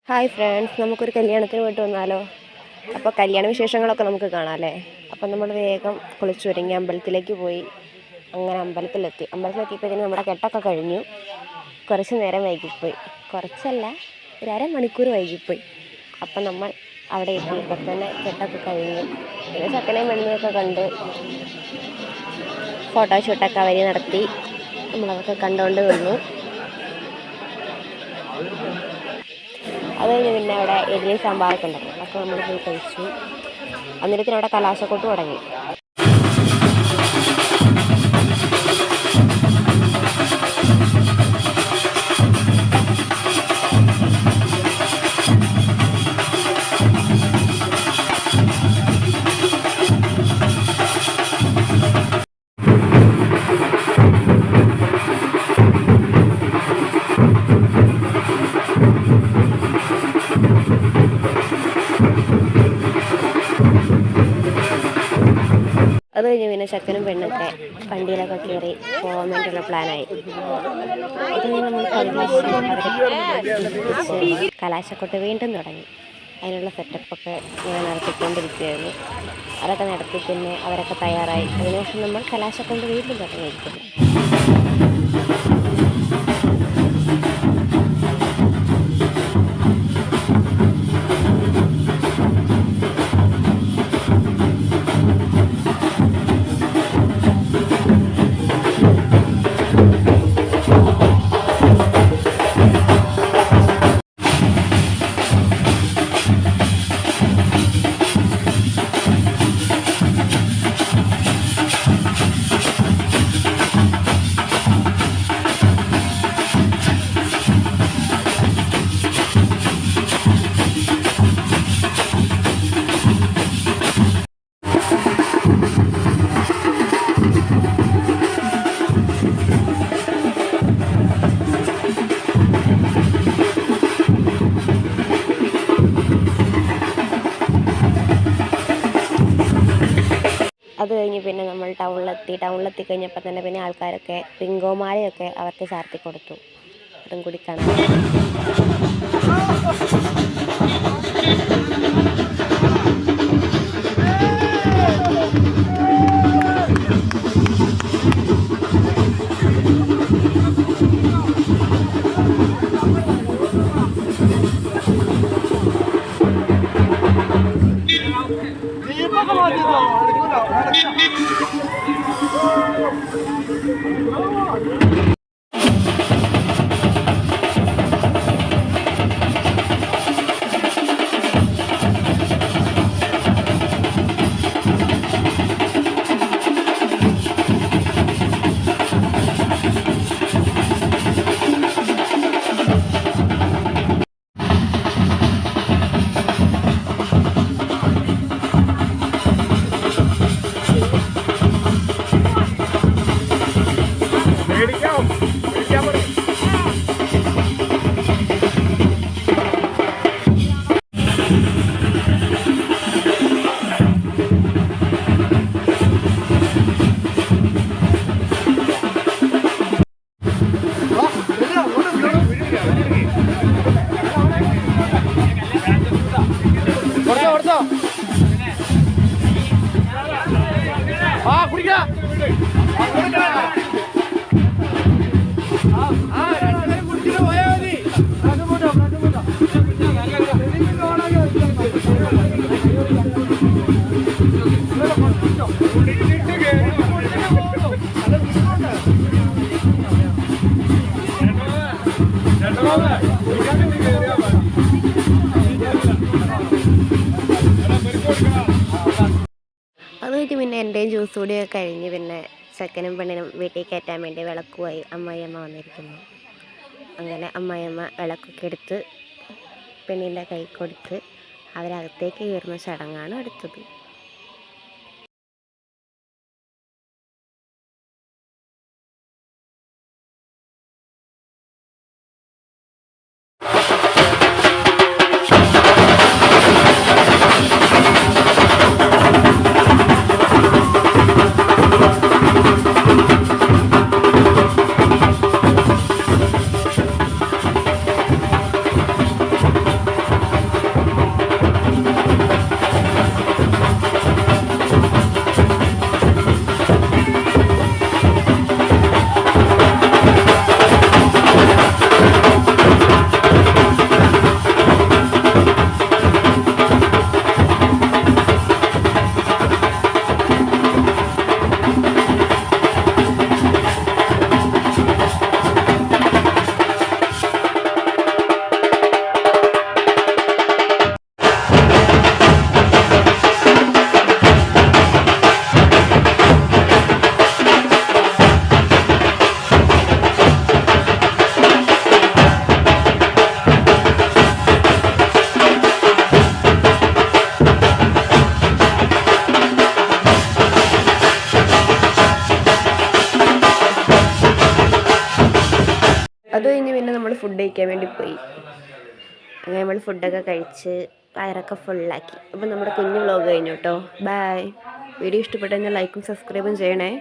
Hi friends, നമുക്കൊരു കല്യാണത്തിന് പോയിട്ട് വന്നാലോ? അപ്പോൾ കല്യാണ വിശേഷങ്ങളൊക്കെ നമുക്ക് കാണാമല്ലേ? അപ്പോൾ നമ്മൾ വേഗം കുളിച്ചൊരുങ്ങി അമ്പലത്തിലേക്ക് പോയി. അങ്ങനെ അമ്പലത്തിലെത്തിയപ്പോഴത്തേനും നമ്മുടെ കെട്ടൊക്കെ കഴിഞ്ഞു. കുറച്ച് നേരം വൈകിപ്പോയി, കുറച്ചല്ല ഒരു അരമണിക്കൂർ വൈകിപ്പോയി. അപ്പം നമ്മൾ അവിടെ എത്തിയപ്പോൾ തന്നെ കെട്ടൊക്കെ കഴിഞ്ഞു. പിന്നെ ചക്കനയും പെണ്ണിനെയൊക്കെ കണ്ട് ഫോട്ടോഷൂട്ടൊക്കെ അവർ നടത്തി. നമ്മളതൊക്കെ കണ്ടുകൊണ്ട് നിന്നു. അത് കഴിഞ്ഞ് പിന്നെ അവിടെ ഇഡ്ഡലി സാമ്പാറൊക്കെ ഉണ്ടായിരുന്നു. അതൊക്കെ നമ്മൾ പോയി കഴിച്ചു. അന്നേരത്തിന് അവിടെ കലാശക്കൊട്ട് തുടങ്ങി. അത് കഴിഞ്ഞ് പിന്നെ ചക്കനും പെണ്ണൊക്കെ വണ്ടിയിലൊക്കെ കയറി പോകാൻ വേണ്ടിയുള്ള പ്ലാനായി. അത് കഴിഞ്ഞ് നമ്മൾ കലാശക്കൊട്ട് വീണ്ടും തുടങ്ങി. അതിനുള്ള സെറ്റപ്പൊക്കെ ഇങ്ങനെ നടത്തിക്കൊണ്ടിരിക്കുകയായിരുന്നു. അതൊക്കെ നടത്തി പിന്നെ അവരൊക്കെ തയ്യാറായി. അതിനുശേഷം നമ്മൾ കലാശക്കൊണ്ട് വീണ്ടും തുടങ്ങിയിരിക്കുന്നു. അത് കഴിഞ്ഞ് പിന്നെ നമ്മൾ ടൗണിലെത്തി കഴിഞ്ഞപ്പോൾ തന്നെ പിന്നെ ആൾക്കാരൊക്കെ പിങ്കോമാലയൊക്കെ അവർക്ക് ചാർത്തി കൊടുത്തു. അതും കൂടി കാണാം. അത് കഴിഞ്ഞ് പിന്നെ എൻ്റെയും ജ്യൂസ് കൂടിയൊക്കെ കഴിഞ്ഞ് പിന്നെ ചെക്കനും പെണ്ണിനും വീട്ടിൽ കയറ്റാൻ വേണ്ടി വിളക്കുമായി അമ്മായിയമ്മ വന്നിരിക്കുന്നു. അങ്ങനെ അമ്മായിയമ്മ വിളക്കൊക്കെ എടുത്ത് പെണ്ണിൻ്റെ കൈ കൊടുത്ത് അവരകത്തേക്ക് കയറുന്ന ചടങ്ങാണ് അടുത്തത്. അങ്ങനെ നമ്മൾ ഫുഡൊക്കെ കഴിച്ച് വയറൊക്കെ ഫുള്ളാക്കി. അപ്പോൾ നമ്മുടെ കുഞ്ഞു വ്ലോഗ് കഴിഞ്ഞു കേട്ടോ. ബൈ. വീഡിയോ ഇഷ്ടപ്പെട്ടെങ്കിൽ ലൈക്കും സബ്സ്ക്രൈബും ചെയ്യണേ.